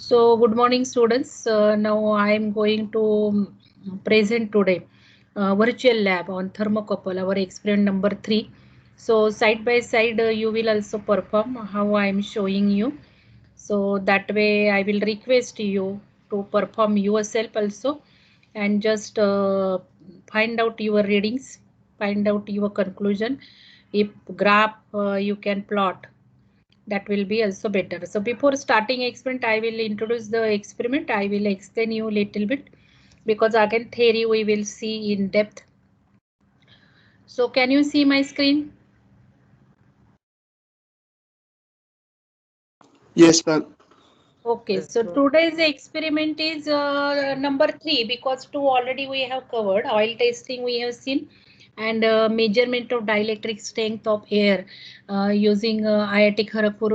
So good morning students. Now I am going to present today virtual lab on thermocouple, our experiment number 3. So side by side you will also perform how I am showing you. So that way I will request you to perform yourself also and just find out your readings, find out your conclusion. If graph you can plot, that will be also better. So before starting experiment, I will introduce the experiment. I will explain you a little bit because again theory we will see in depth. So can you see my screen? Yes, ma'am. Okay, so today's experiment is number 3 because 2 already we have covered. Oil testing we have seen, and measurement of dielectric strength of air using IIT Kharagpur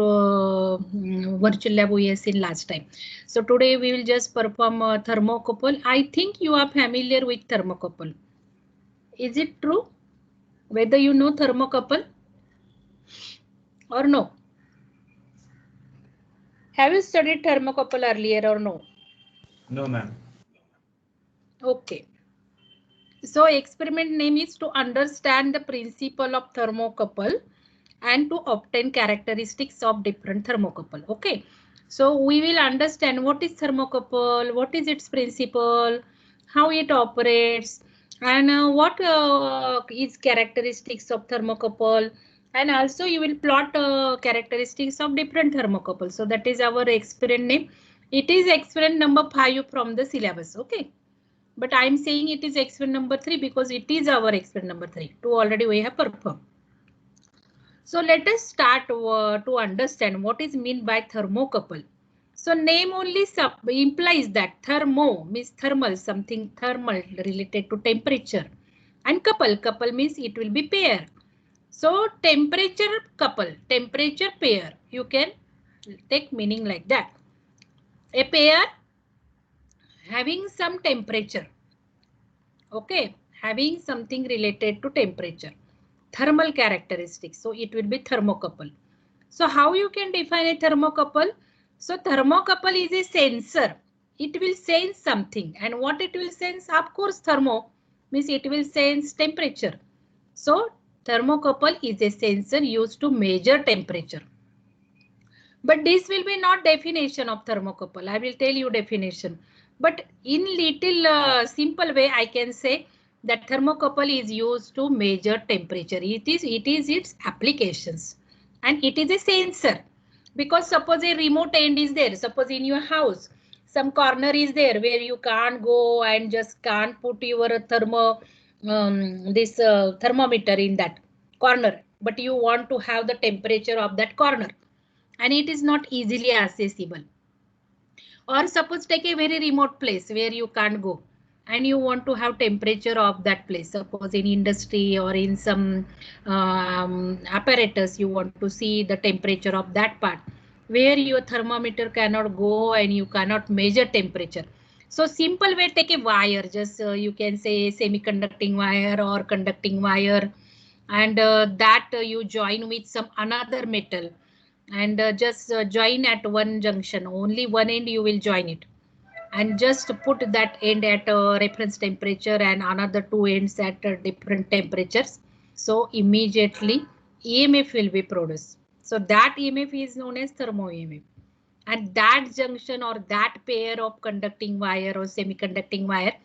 virtual lab we have seen last time. So today we will just perform thermocouple. I think you are familiar with thermocouple. Is it true? Whether you know thermocouple or no? Have you studied thermocouple earlier or no? No, ma'am. Okay. So experiment name is to understand the principle of thermocouple and to obtain characteristics of different thermocouple. Okay. So we will understand what is thermocouple, what is its principle, how it operates, and what is characteristics of thermocouple, and also you will plot characteristics of different thermocouple. So that is our experiment name. It is experiment number 5 from the syllabus. Okay. But I am saying it is experiment number 3 because it is our experiment number 3. 2 already we have performed. So let us start to understand what is meant by thermocouple. So name only implies that thermo means thermal, something thermal related to temperature, and couple means it will be pair. So temperature couple, temperature pair, you can take meaning like that. A pair having some temperature. Okay, having something related to temperature, thermal characteristics. So it will be thermocouple. So how you can define a thermocouple? So thermocouple is a sensor. It will sense something, and what it will sense? Of course, thermo means it will sense temperature. So thermocouple is a sensor used to measure temperature. But this will be not definition of thermocouple. I will tell you definition. But in little simple way, I can say that thermocouple is used to measure temperature. It is its applications, and it is a sensor. Because suppose a remote end is there. Suppose in your house, some corner is there where you can't go and just can't put your thermometer in that corner. But you want to have the temperature of that corner, and it is not easily accessible. Or suppose take a very remote place where you can't go and you want to have temperature of that place. Suppose in industry or in some apparatus, you want to see the temperature of that part where your thermometer cannot go and you cannot measure temperature. So simple way, take a wire, just you can say semiconducting wire or conducting wire, and that you join with some another metal, and just join at one junction, only one end you will join it, and just put that end at reference temperature and another two ends at different temperatures. So immediately EMF will be produced. So that EMF is known as thermo EMF, and that junction or that pair of conducting wire or semiconducting wire,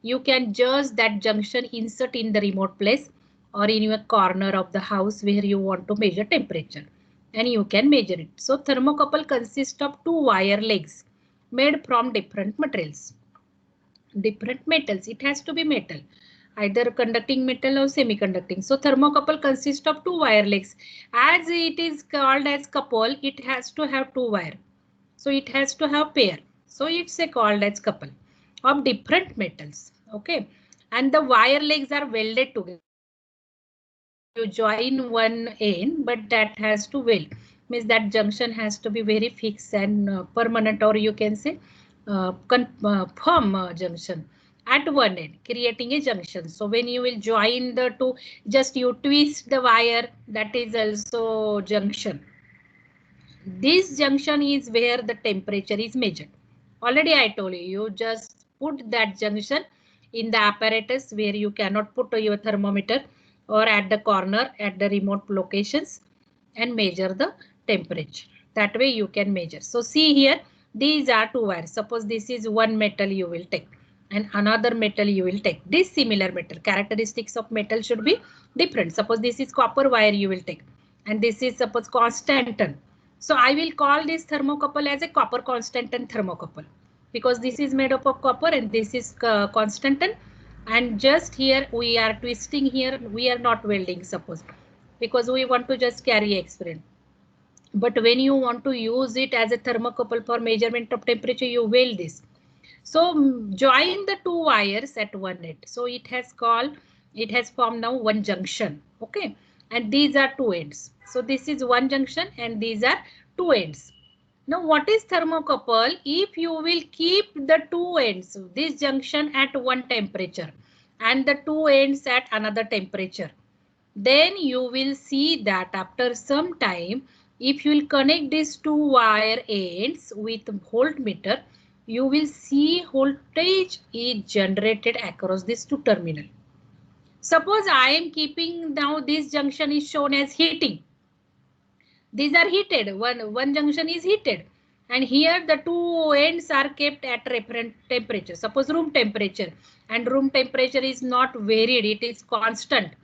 you can just that junction insert in the remote place or in your corner of the house where you want to measure temperature, and you can measure it. So thermocouple consists of two wire legs made from different materials. Different metals, it has to be metal, either conducting metal or semiconducting. So thermocouple consists of two wire legs. As it is called as couple, it has to have two wire. So it has to have pair. So it's a called as couple of different metals. Okay. And the wire legs are welded together. You join one end, but that has to weld. Means that junction has to be very fixed and permanent, or you can say firm junction at one end, creating a junction. So when you will join the two, just you twist the wire, that is also junction. This junction is where the temperature is measured. Already I told you, you just put that junction in the apparatus where you cannot put your thermometer, or at the corner at the remote locations, and measure the temperature. That way you can measure. So see here, these are two wires. Suppose this is one metal you will take and another metal you will take. This similar metal, characteristics of metal should be different. Suppose this is copper wire you will take, and this is suppose constantan. So I will call this thermocouple as a copper constantan thermocouple, because this is made up of copper and this is constantan. And just here we are twisting here, we are not welding suppose, because we want to just carry experiment. But when you want to use it as a thermocouple for measurement of temperature, you weld this. So join the two wires at one end. So it has formed now one junction. Okay. And these are two ends. So this is one junction and these are two ends. Now what is thermocouple? If you will keep the two ends, this junction at one temperature and the two ends at another temperature, then you will see that after some time, if you will connect these two wire ends with voltmeter, you will see voltage is generated across these two terminals. Suppose I am keeping now this junction is shown as heating. These are heated. One junction is heated. And here the two ends are kept at reference temperature. Suppose room temperature. And room temperature is not varied. It is constant.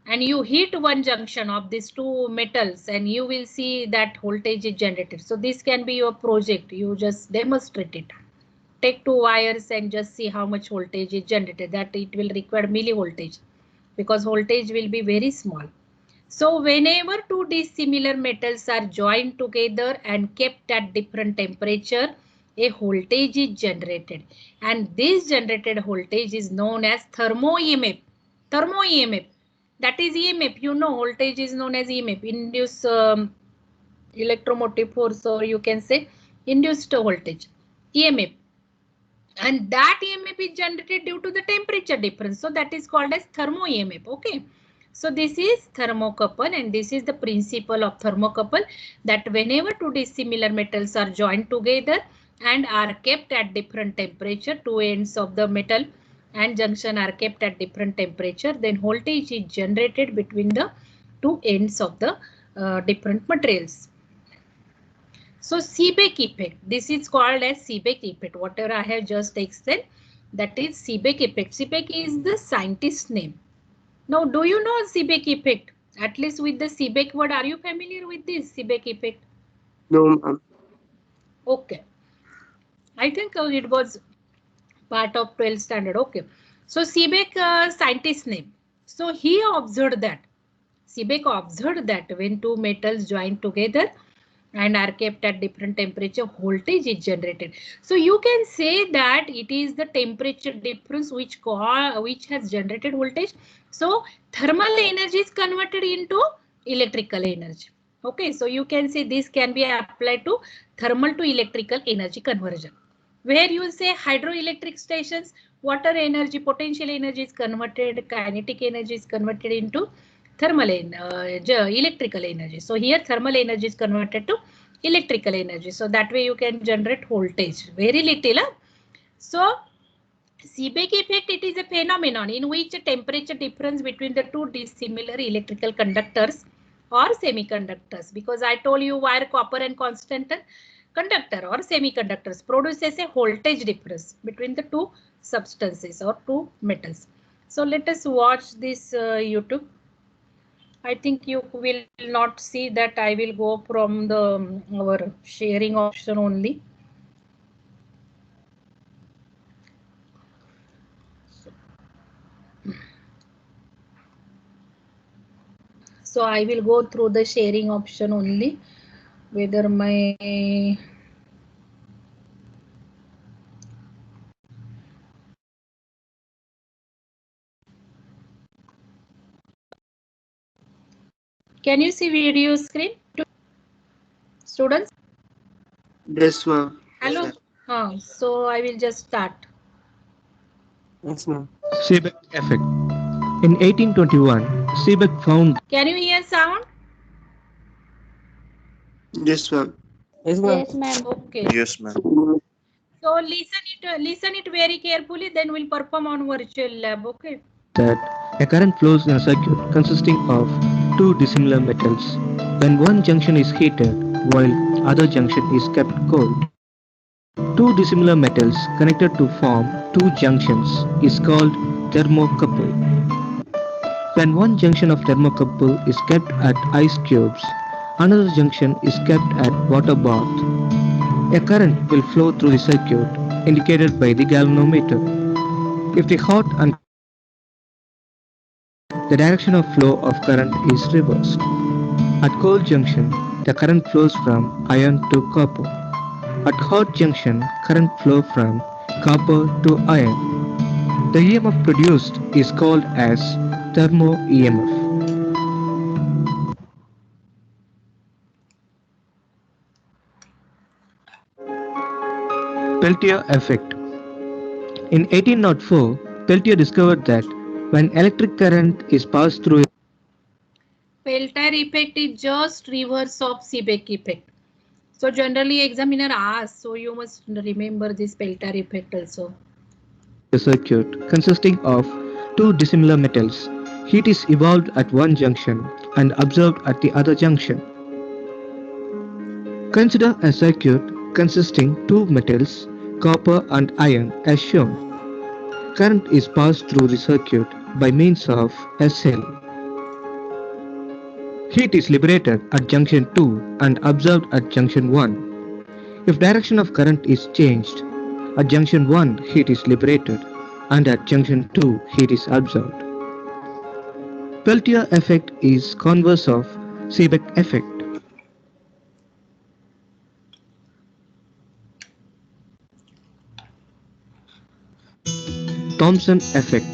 And you heat one junction of these two metals and you will see that voltage is generated. So this can be your project. You just demonstrate it. Take two wires and just see how much voltage is generated. That it will require millivoltage, because voltage will be very small. So whenever two dissimilar metals are joined together and kept at different temperature, a voltage is generated. And this generated voltage is known as thermo EMF. Thermo EMF. That is EMF. You know, voltage is known as EMF, induced electromotive force, or you can say induced voltage, EMF. And that EMF is generated due to the temperature difference. So that is called as thermo EMF. Okay. So this is thermocouple, and this is the principle of thermocouple, that whenever two dissimilar metals are joined together and are kept at different temperature, two ends of the metal and junction are kept at different temperature, then voltage is generated between the two ends of the different materials. So Seebeck effect, this is called as Seebeck effect. Whatever I have just explained, that is Seebeck effect. Seebeck is the scientist name. Now, do you know Seebeck effect? At least with the Seebeck word, are you familiar with this Seebeck effect? No, ma'am. Okay. I think it was part of 12th standard. Okay. So Seebeck, scientist name. So he observed that. Seebeck observed that when two metals join together and are kept at different temperature, voltage is generated. So you can say that it is the temperature difference which has generated voltage. So thermal energy is converted into electrical energy. Okay, so you can say this can be applied to thermal to electrical energy conversion. Where you say hydroelectric stations, water energy, potential energy is converted, kinetic energy is converted into thermal electrical energy. So here thermal energy is converted to electrical energy. So that way you can generate voltage. Very little. So Seebeck effect, it is a phenomenon in which a temperature difference between the two dissimilar electrical conductors or semiconductors, because I told you wire, copper and constant conductor or semiconductors produces a voltage difference between the two substances or two metals. So let us watch this YouTube. I think you will not see that. I will go from the our sharing option only. So I will go through the sharing option only. Whether my can you see video screen, students? Yes, ma'am. Hello. So I will just start. Yes, ma'am. Seebeck effect. In 1821, Seebeck found. Can you hear sound? Yes, ma'am. Yes, ma'am. Yes, ma'am. Okay. Yes, ma'am. So listen it very carefully. Then we'll perform on virtual lab. Okay. That a current flows in a circuit consisting of two dissimilar metals. When one junction is heated while other junction is kept cold, two dissimilar metals connected to form two junctions is called thermocouple. When one junction of thermocouple is kept at ice cubes, another junction is kept at water bath. A current will flow through the circuit indicated by the galvanometer. If the hot and the direction of flow of current is reversed. At cold junction, the current flows from iron to copper. At hot junction, current flow from copper to iron. The EMF produced is called as thermo EMF. Peltier effect. In 1804, Peltier discovered that when electric current is passed through Peltier effect is just reverse of Seebeck effect. So generally examiner asks, so you must remember this Peltier effect also. a circuit consisting of two dissimilar metals, heat is evolved at one junction and absorbed at the other junction. Consider a circuit consisting two metals, copper and iron as shown. Current is passed through the circuit by means of a cell. Heat is liberated at junction 2 and absorbed at junction 1. If direction of current is changed, at junction 1 heat is liberated and at junction 2 heat is absorbed. Peltier effect is converse of Seebeck effect. Thomson effect.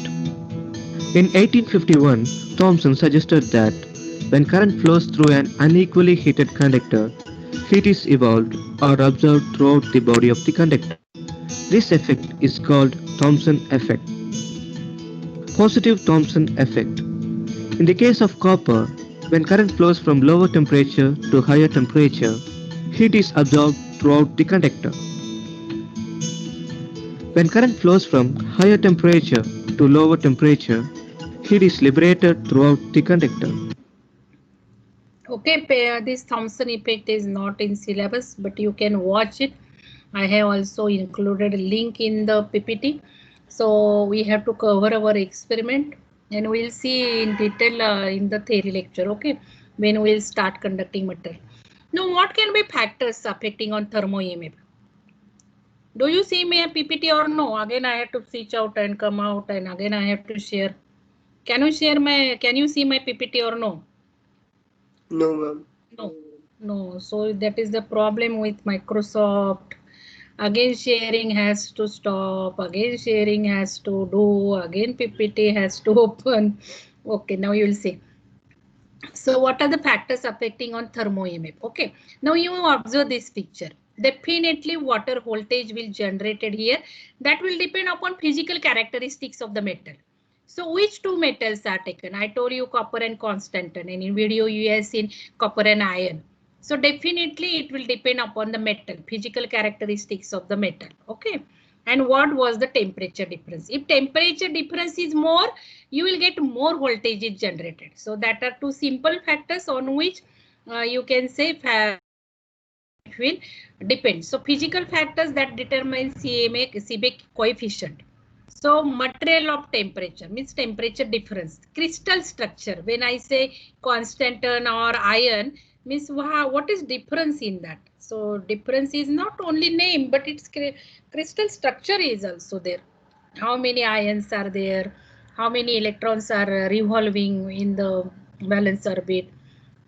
In 1851, Thomson suggested that when current flows through an unequally heated conductor, heat is evolved or absorbed throughout the body of the conductor. This effect is called Thomson effect. Positive Thomson effect. In the case of copper, when current flows from lower temperature to higher temperature, heat is absorbed throughout the conductor. When current flows from higher temperature to lower temperature, heat is liberated throughout the conductor. Okay, this Thomson effect is not in syllabus, but you can watch it. I have also included a link in the PPT. So we have to cover our experiment and we'll see in detail in the theory lecture, okay, when we'll start conducting material. Now, what can be factors affecting on thermo EMF? Do you see my PPT or no? Again, I have to switch out and come out and again I have to share. Can you see my PPT or no? No, ma'am. No. So that is the problem with Microsoft. Again, sharing has to stop. Again, sharing has to do. Again, PPT has to open. Okay, now you will see. So what are the factors affecting on thermo EMF? Okay, now you observe this picture. Definitely water voltage will generated here. That will depend upon physical characteristics of the metal. So which two metals are taken? I told you copper and constant, and in video you have seen copper and iron. So definitely it will depend upon the metal, physical characteristics of the metal. Okay. And what was the temperature difference? If temperature difference is more, you will get more voltage is generated. So that are two simple factors on which you can say it will depend. So physical factors that determine Seebeck coefficient. So material of temperature means temperature difference. Crystal structure, when I say constant or iron, means what is difference in that? So difference is not only name, but its crystal structure is also there. How many ions are there? How many electrons are revolving in the valence orbit?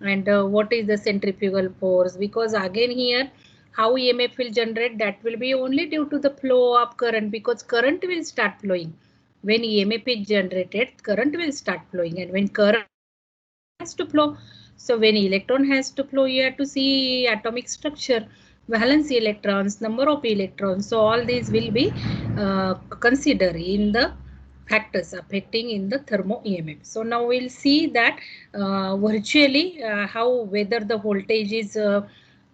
And what is the centrifugal force? Because again here, how EMF will generate, that will be only due to the flow of current, because current will start flowing. When EMF is generated, current will start flowing, and when current has to flow, so when electron has to flow, you have to see atomic structure, valence electrons, number of electrons. So all these will be considered in the factors affecting in the thermo EMF. So now we'll see that virtually how whether the voltage is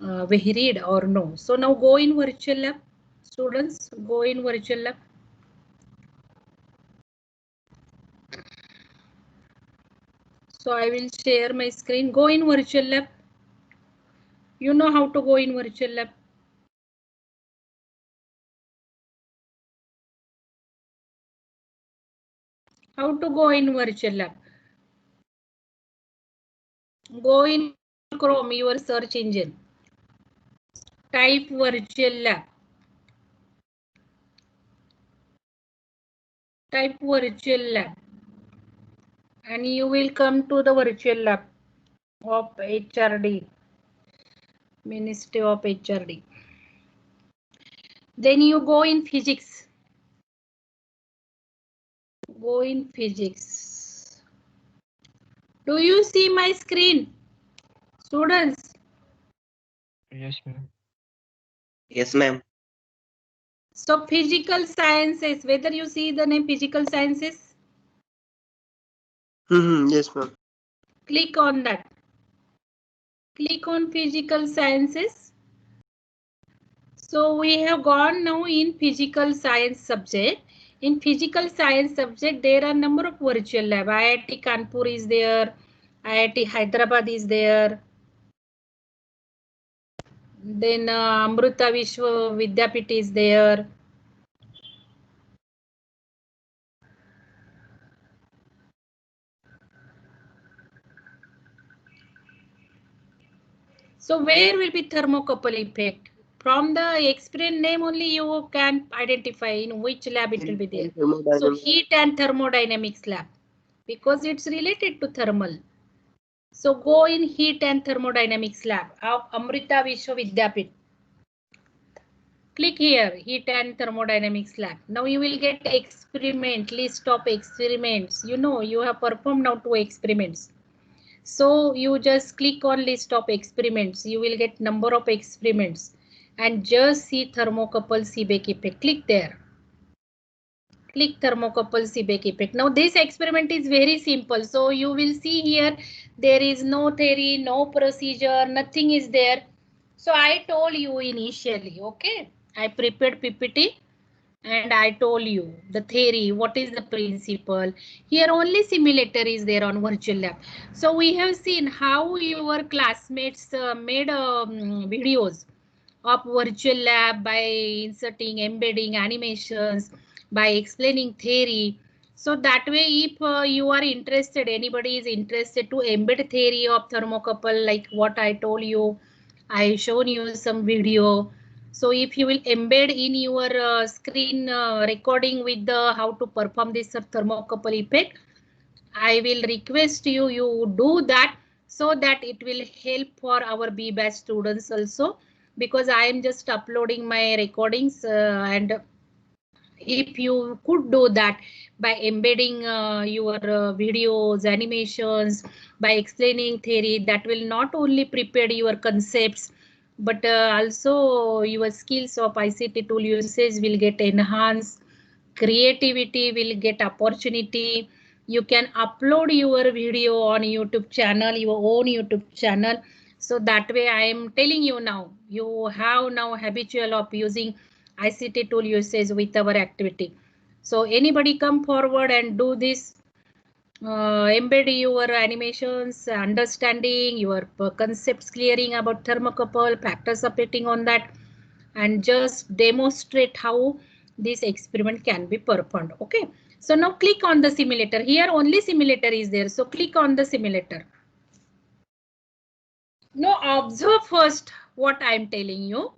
varied or no? So now go in virtual lab. Students, go in virtual lab. So I will share my screen. Go in virtual lab. You know how to go in virtual lab. How to go in virtual lab? Go in Chrome, your search engine. Type virtual lab. Type virtual lab. And you will come to the virtual lab of HRD. Ministry of HRD. Then you go in physics. Go in physics. Do you see my screen? Students? Yes, ma'am. Yes, ma'am. So physical sciences, whether you see the name physical sciences, Yes, ma'am. click on that. Click on physical sciences. So we have gone now in physical science subject. In physical science subject, there are number of virtual lab. IIT Kanpur is there. IIT Hyderabad is there. Then Amrita Vishwa Vidyapit is there. So where will be thermocouple effect? From the experiment name only you can identify in which lab it will be there. So heat and thermodynamics lab, because it's related to thermal. So go in heat and thermodynamics lab of Amrita Vishwa Vidyapit. Click here, heat and thermodynamics lab. Now you will get experiment, list of experiments. You know, you have performed now 2 experiments. So you just click on list of experiments. You will get number of experiments and just see thermocouple Seebeck effect. Click there. Click thermocouple Seebeck effect. Now this experiment is very simple. So you will see here there is no theory, no procedure, nothing is there. So I told you initially, okay, I prepared PPT and I told you the theory, what is the principle. Here only simulator is there on virtual lab. So we have seen how your classmates made videos of virtual lab by inserting, embedding animations, by explaining theory. So that way, if you are interested, anybody is interested to embed theory of thermocouple, like what I told you, I shown you some video. So if you will embed in your screen recording with the how to perform this thermocouple effect, I will request you, you do that so that it will help for our B batch students also, because I am just uploading my recordings and if you could do that by embedding your videos, animations, by explaining theory, that will not only prepare your concepts, but also your skills of ICT tool usage will get enhanced, creativity will get opportunity. You can upload your video on YouTube channel, your own YouTube channel. So that way I am telling you now, you have now habitual of using ICT tool usage with our activity. So anybody come forward and do this, embed your animations, understanding your concepts, clearing about thermocouple, factors operating on that, and just demonstrate how this experiment can be performed. Okay, so now click on the simulator. Here only simulator is there, so click on the simulator. Now observe first what I am telling you,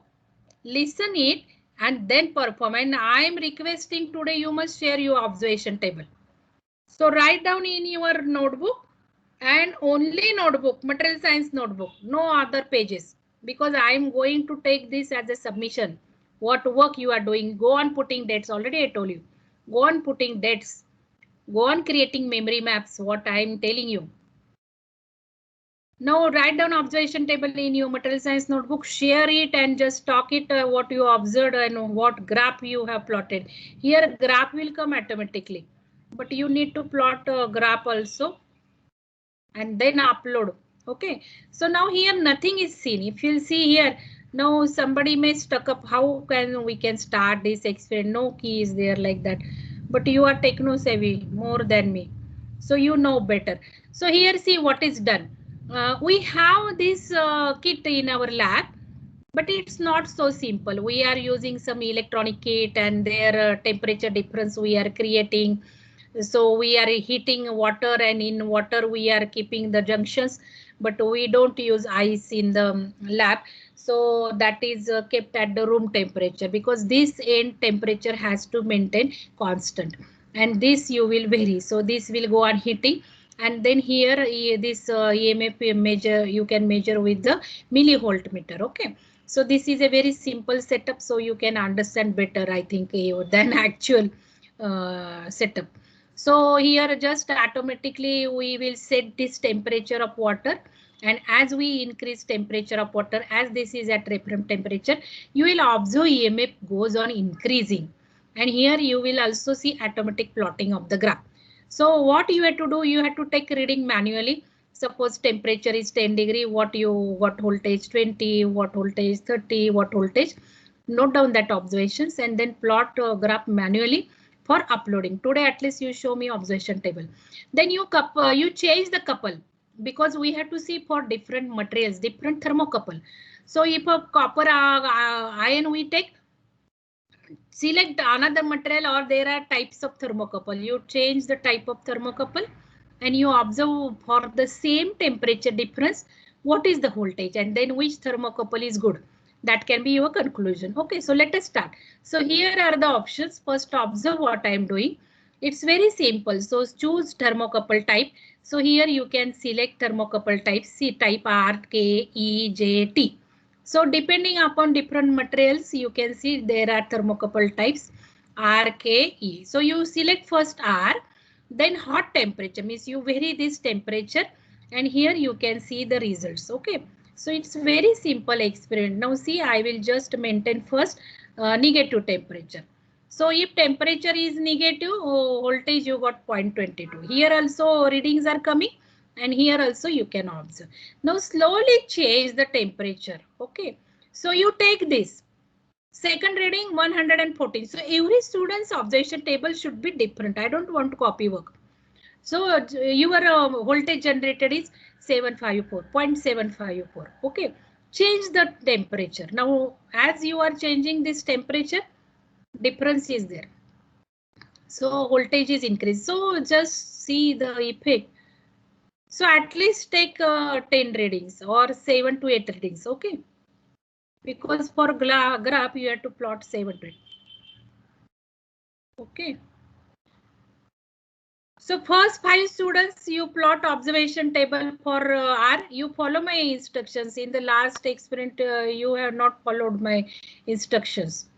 listen it and then perform. And I am requesting today you must share your observation table. So write down in your notebook, and only notebook, material science notebook, no other pages, because I am going to take this as a submission. What work you are doing, go on putting dates. Already I told you, go on putting dates, go on creating memory maps, what I am telling you. Now write down observation table in your material science notebook, share it and just talk it what you observed and what graph you have plotted. Here graph will come automatically, but you need to plot a graph also and then upload. Okay, so now here nothing is seen. If you'll see here, now somebody may stuck up. How can we can start this experiment? No key is there like that. But you are techno savvy more than me, so you know better. So here see what is done. We have this kit in our lab, but it's not so simple. We are using some electronic kit and their temperature difference we are creating. So we are heating water, and in water we are keeping the junctions, but we don't use ice in the lab. So that is kept at the room temperature, because this end temperature has to maintain constant, and this you will vary. So this will go on heating, and then here this EMF measure you can measure with the millivoltmeter. Okay, so this is a very simple setup, so you can understand better, I think, than actual setup. So here just automatically we will set this temperature of water, and as we increase temperature of water, as this is at reference temperature, you will observe EMF goes on increasing, and here you will also see automatic plotting of the graph. So what you have to do, you have to take reading manually. Suppose temperature is 10 degree, what voltage 20, what voltage 30, what voltage. Note down that observations and then plot graph manually for uploading. Today at least you show me observation table. Then you change the couple, because we have to see for different materials, different thermocouple. So if a copper ion we take, select another material, or there are types of thermocouple. You change the type of thermocouple and you observe for the same temperature difference what is the voltage, and then which thermocouple is good. That can be your conclusion. Okay, so let us start. So here are the options. First, observe what I am doing. It's very simple. So choose thermocouple type. So here you can select thermocouple type. C type R, K, E, J, T. So depending upon different materials, you can see there are thermocouple types R, K, E. So you select first R, then hot temperature means you vary this temperature, and here you can see the results. Okay, so it's very simple experiment. Now see, I will just maintain first negative temperature. So if temperature is negative, voltage you got 0.22. Here also readings are coming, and here also you can observe. Now slowly change the temperature. Okay, so you take this second reading 114. So every student's observation table should be different. I don't want to copy work. So your voltage generated is 754, 0.754. Okay, change the temperature. Now as you are changing this temperature, difference is there. So voltage is increased. So just see the effect. So at least take 10 readings or 7 to 8 readings. Okay, because for graph you have to plot 7 to 8. Okay. So first 5 students you plot observation table for R. You follow my instructions. In the last experiment you have not followed my instructions.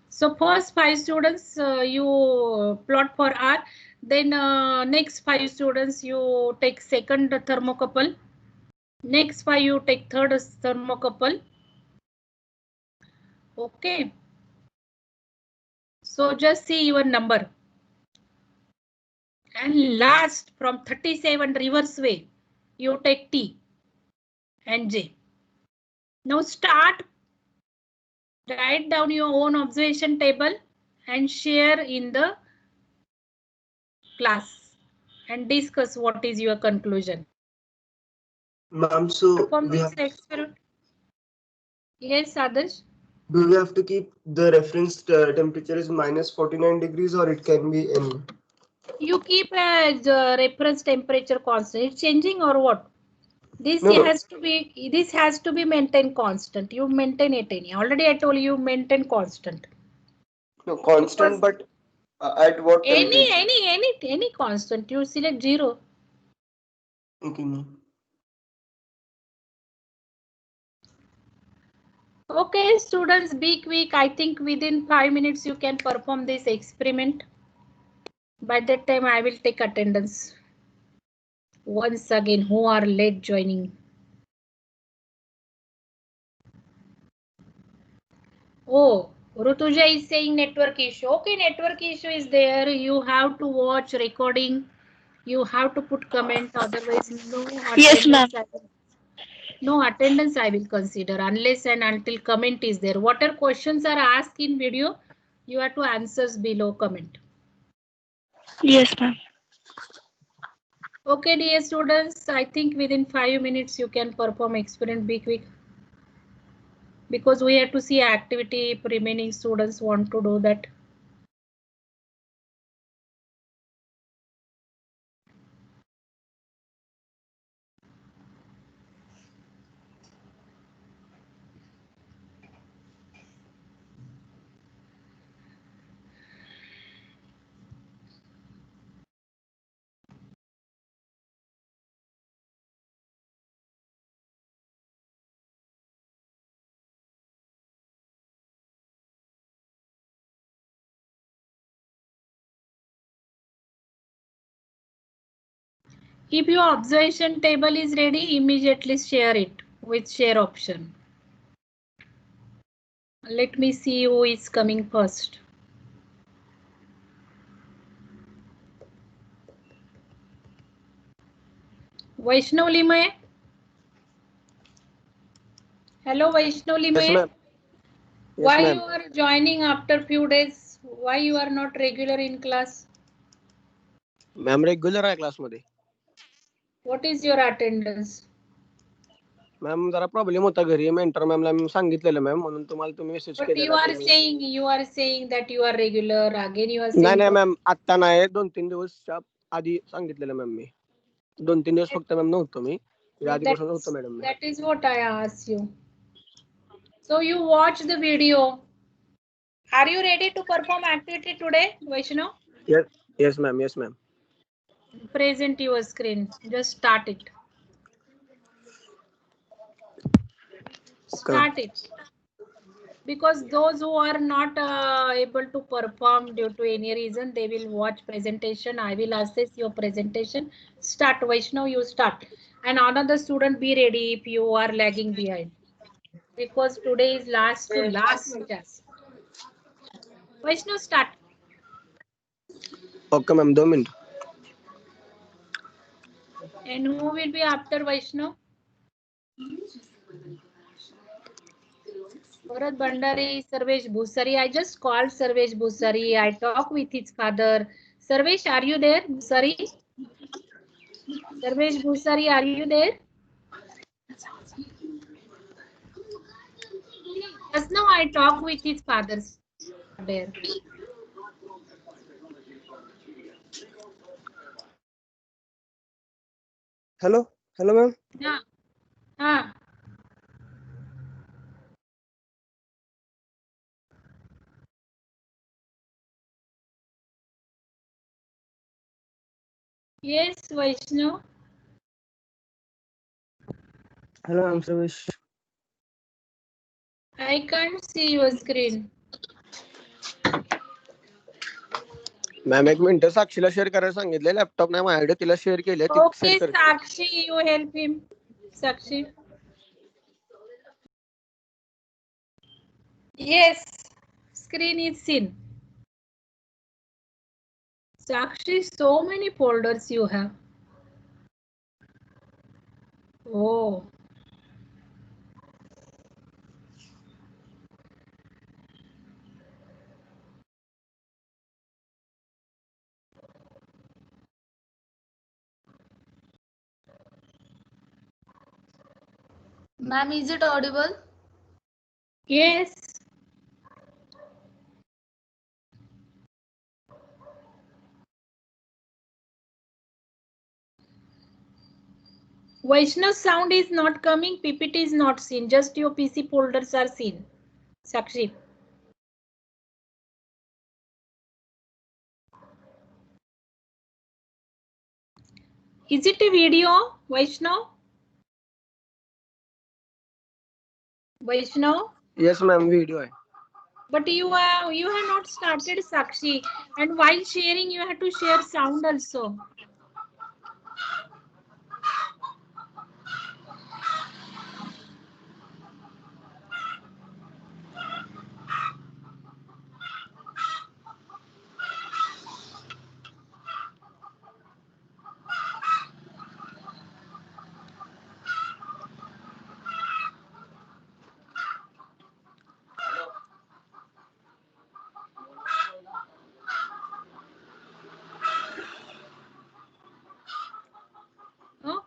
So first 5 students you plot for R. Then next 5 students you take second thermocouple. Next 5 you take third thermocouple. Okay. So just see your number. And last from 37 reverse way, you take T and J. Now start, write down your own observation table and share in the class and discuss what is your conclusion. Ma'am, so Perform we this have, experiment. Yes, Adarsh. do we have to keep the reference temperature is minus 49 degrees, or it can be any? You keep a reference temperature constant. It's changing or what? This No. has to be maintained constant. You maintain it any. Already I told you maintain constant. No, constant, Because but at what temperature? any constant. You select 0. Okay, ma'am. Okay, students, be quick. I think within 5 minutes you can perform this experiment. By that time I will take attendance. Once again, who are late joining? Oh, Rutuja is saying network issue. Okay, network issue is there. You have to watch recording. You have to put comment. Otherwise, no Yes, ma'am. attendance. No attendance I will consider unless and until comment is there. Whatever questions are asked in video, you have to answers below comment. Yes, ma'am. Okay, dear students, I think within 5 minutes you can perform experiment. Be quick. Because we have to see activity remaining students want to do that. If your observation table is ready, immediately share it with share option. Let me see who is coming first. Vaishnav Limay. Hello, Vaishnav Limay. Yes, ma'am. Why Yes, you are joining after few days? Why you are not regular in class? Ma'am regular आहे क्लासमध्ये. What is your attendance? Ma'am जरा problem होता घरी. Mentor मॅमला मी सांगितलेलं ma'am, म्हणून तुम्ही message But केलेला. you are saying that you are regular. Again you are नाही saying. नाही मॅम, आता नाही, 2-3 दिवसच्या आधी सांगितलेलं मॅम मी. 2-3 दिवस फक्त मॅम नव्हतो मी. आधीपासून होतो madam me. That is what I asked you. So you watch the video. Are you ready to perform activity today, Vaishnav? Yes ma'am. Yes ma'am. Present your screen. Just start it. Start it. Because those who are not able to perform due to any reason, they will watch presentation. I will assess your presentation. Start, Vaishnav, you start. And another student be ready if you are lagging behind. Because today is last test. Vaishnav, start. Okay ma'am, 2 minutes. And who will be after Vaishnav? Bharat Bhandari, Sarvesh Bhusari. I just called Sarvesh Bhusari. I talked with his father. Sarvesh, are you there? Bhusari? Sarvesh Bhusari, are you there? Just now I talked with his father. There. Hello ma'am. Yeah. Yes, Vaishnav. Hello, I'm Sarvesh. I can't see your screen. Ma'am 1 minute, साक्षीला share करायला सांगितले. Laptop नाही माझ्याकडे, तिला share केले. Okay, Sakshi, you help him. Sakshi. Yes, screen is seen. Sakshi, so many folders you have. Oh. Ma'am, is it audible? Yes. Vaishnav sound is not coming. PPT is not seen. Just your PC folders are seen. Sakshi. Is it a video, Vaishnav? Vaishnav? Yes ma'am, video आहे. But you have not started, Sakshi. And while sharing, you have to share sound also.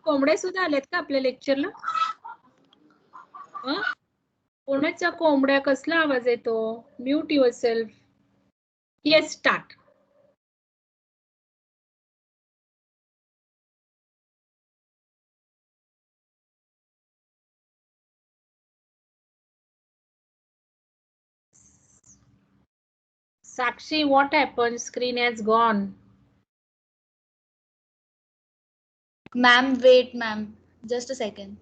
कोंबड्या सुद्धा आल्यात का आपल्या लेक्चरला? कोणाच्या कोंबड्या? कसला आवाज येतो? Mute your self. Yes, start. Sakshi, what happened? Screen has gone. Ma'am, wait, ma'am. Just a second.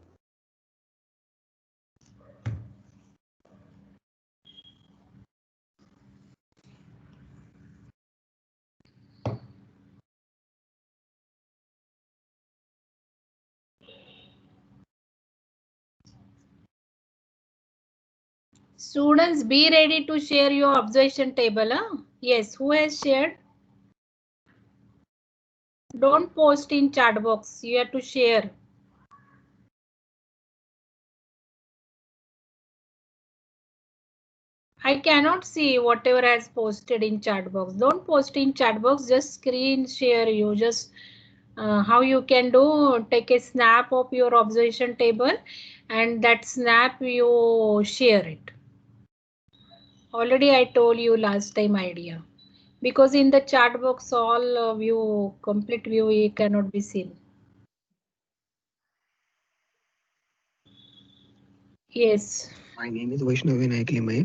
Students, be ready to share your observation table. Yes, who has shared? Don't post in chat box. You have to share. I cannot see whatever has posted in chat box. Don't post in chat box. Just screen share. You just how you can do, take a snap of your observation table and that snap you share it. Already I told you last time idea, because in the chat box all view, complete view cannot be seen. Yes. My name is Vaishnavi Naiklimay.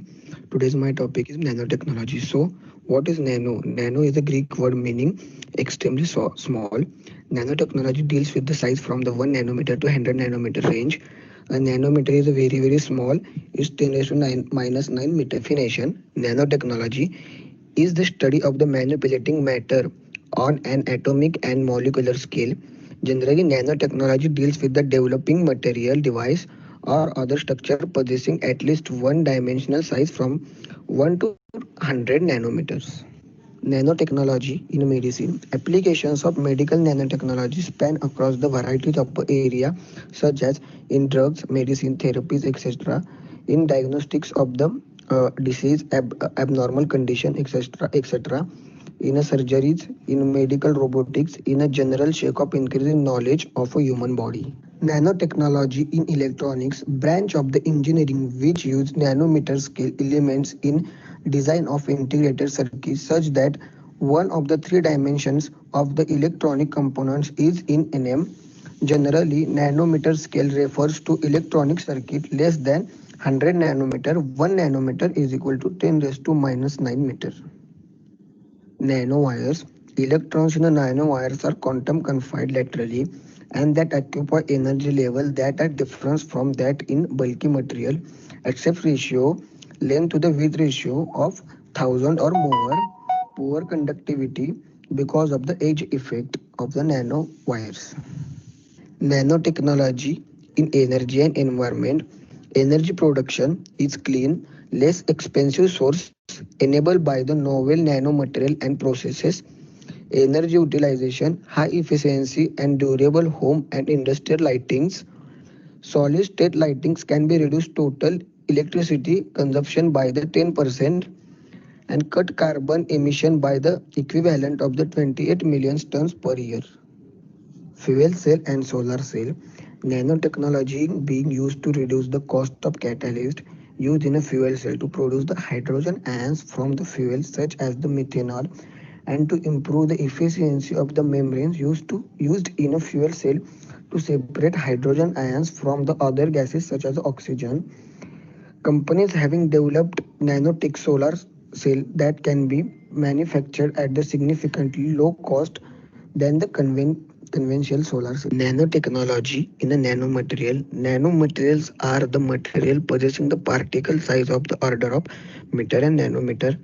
Today's my topic is nanotechnology. So, what is nano? Nano is a Greek word meaning extremely small. Nanotechnology deals with the size from the 1 nanometer to 100 nanometer range. A nanometer is a very small. It's 10 raised to 9 minus 9 meter. Definition: nanotechnology is the study of the manipulating matter on an atomic and molecular scale. Generally, nanotechnology deals with the developing material, device, or other structure possessing at least one dimensional size from 1 to 100 nanometers. Nanotechnology in medicine. Applications of medical nanotechnology span across the varieties of area such as in drugs, medicine, therapies, etc. In diagnostics of the disease, abnormal condition, etc. In a surgeries, in medical robotics, in a general shake-up increasing knowledge of a human body. Nanotechnology in electronics, branch of the engineering which use nanometer scale elements in design of integrated circuits such that one of the three dimensions of the electronic components is in nm. Generally, nanometer scale refers to electronic circuit less than 100 nanometer. 1 nanometer is equal to 10 raised to minus 9 meter. Nanowires. Electrons in the nanowires are quantum confined laterally and that occupy energy level that are different from that in bulky material, except ratio length to the width ratio of 1000 or more. Poor conductivity because of the edge effect of the nanowires. Nanotechnology in energy and environment. Energy production is clean, less expensive source enabled by the novel nanomaterial and processes. Energy utilization, high efficiency and durable home and industrial lightings. Solid state lightings can be reduced total electricity consumption by the 10% and cut carbon emission by the equivalent of the 28 million tons per year. Fuel cell and solar cell. Nanotechnology being used to reduce the cost of catalyst used in a fuel cell to produce the hydrogen ions from the fuel such as the methanol and to improve the efficiency of the membranes used in a fuel cell to separate hydrogen ions from the other gases such as oxygen. Companies having developed nanotech solar cell that can be manufactured at a significantly low cost than the conventional solar cell. Nanotechnology in a nanomaterial. Nanomaterials are the material possessing the particle size of the order of meter and nanometer.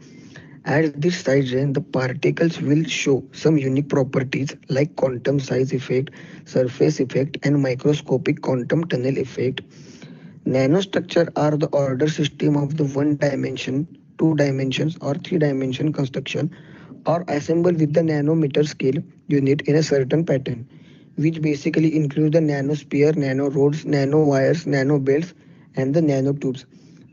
At this size range, the particles will show some unique properties like quantum size effect, surface effect, and microscopic quantum tunnel effect. Nanostructure are the order system of the one dimension, two dimensions, or three dimension construction or assembled with the nanometer scale unit in a certain pattern, which basically includes the nanosphere, nanorods, nanowires, nanobelts, and the nanotubes.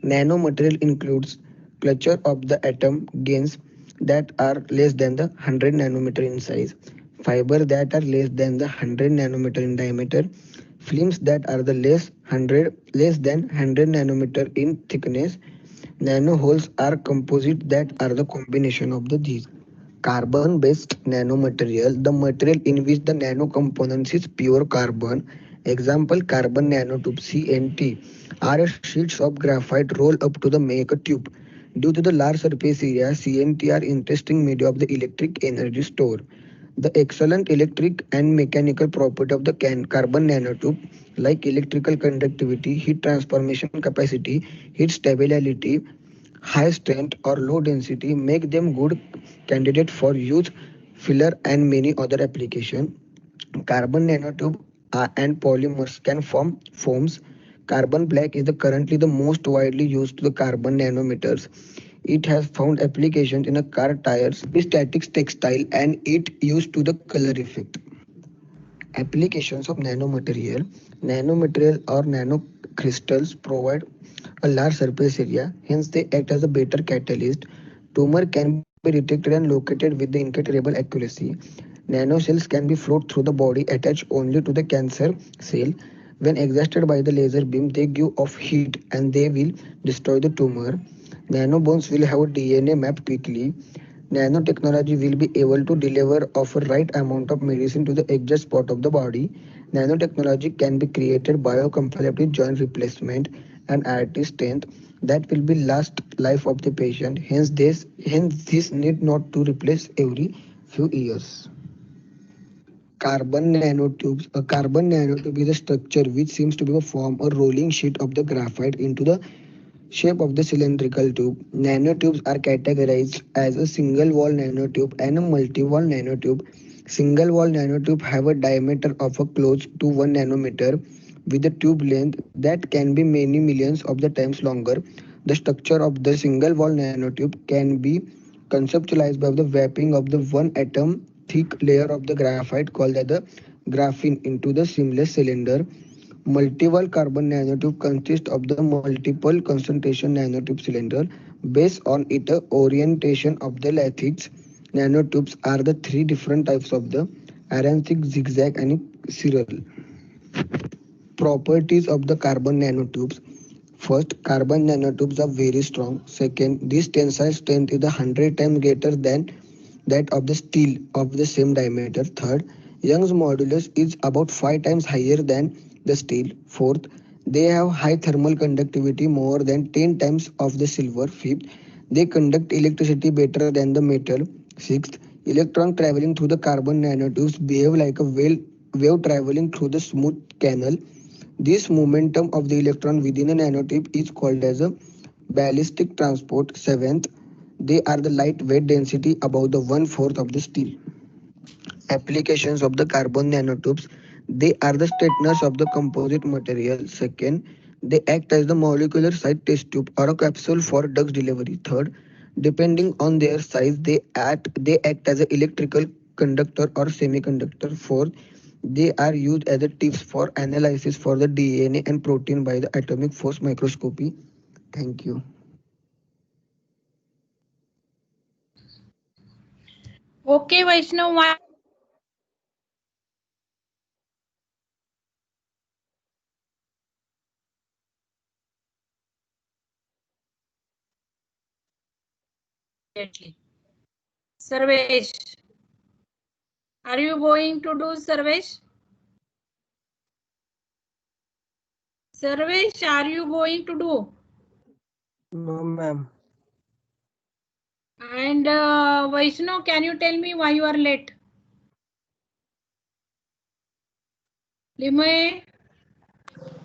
Nanomaterial includes cluster of the atom gains that are less than the 100 nanometer in size. fiber that are less than the 100 nanometer in diameter, films that are the less than 100 nanometer in thickness. Nano holes are composite that are the combination of these. Carbon based nanomaterial, the material in which the nano components is pure carbon. Example, carbon nanotube CNT are sheets of graphite rolled up to the make a tube. Due to the large surface area, CNT are interesting media of the electric energy store. The excellent electric and mechanical property of the carbon nanotube, like electrical conductivity, heat transformation capacity, heat stability, high strength or low density, make them good candidate for use filler and many other applications. Carbon nanotube and polymers can form foams. Carbon black is currently the most widely used to the carbon nanometers. It has found applications in a car tires, statics, textile, and it used to the color effect. Applications of nanomaterial. Nanomaterial or nanocrystals provide a large surface area, hence they act as a better catalyst. Tumor can be detected and located with the incredible accuracy. Nanocells can be float through the body attached only to the cancer cell. When exhausted by the laser beam, they give off heat and they will destroy the tumor. Nanobones will have a DNA map quickly. Nanotechnology will be able to deliver of a right amount of medicine to the exact spot of the body. Nanotechnology can be created biocompatible joint replacement and RT stent that will be last life of the patient. Hence this need not to replace every few years. Carbon nanotubes. A carbon nanotube is a structure which seems to be a form a rolling sheet of the graphite into the shape of the cylindrical tube. Nanotubes are categorized as a single wall nanotube and a multi-wall nanotube. Single wall nanotube have a diameter of a close to 1 nanometer with a tube length that can be many millions of the times longer. The structure of the single wall nanotube can be conceptualized by the wrapping of the one atom thick layer of the graphite called as the graphene into the seamless cylinder. Multiple carbon nanotube consists of the multiple concentration nanotube cylinder based on its orientation of the lattice. Nanotubes are the three different types of the arantic, zigzag, and spiral. Properties of the carbon nanotubes. First, carbon nanotubes are very strong. Second, this tensile strength is 100 times greater than that of the steel of the same diameter. Third, Young's modulus is about 5 times higher than the steel. Fourth, they have high thermal conductivity more than 10 times of the silver. Fifth, they conduct electricity better than the metal. Sixth, electron traveling through the carbon nanotubes behave like a wave traveling through the smooth canal. This momentum of the electron within a nanotube is called as a ballistic transport. Seventh, they are the lightweight density about the one-fourth of the steel. Applications of the carbon nanotubes. They are the straighteners of the composite material. Second, they act as the molecular side test tube or a capsule for drugs delivery. Third, depending on their size, they act as an electrical conductor or semiconductor. Fourth, they are used as a tips for analysis for the DNA and protein by the atomic force microscopy. Thank you. Okay, Vaishnav, why? Sarvesh, are you going to do Sarvesh? Sarvesh, are you going to do? No, ma'am. And Vaishnav, can you tell me why you are late? Limay,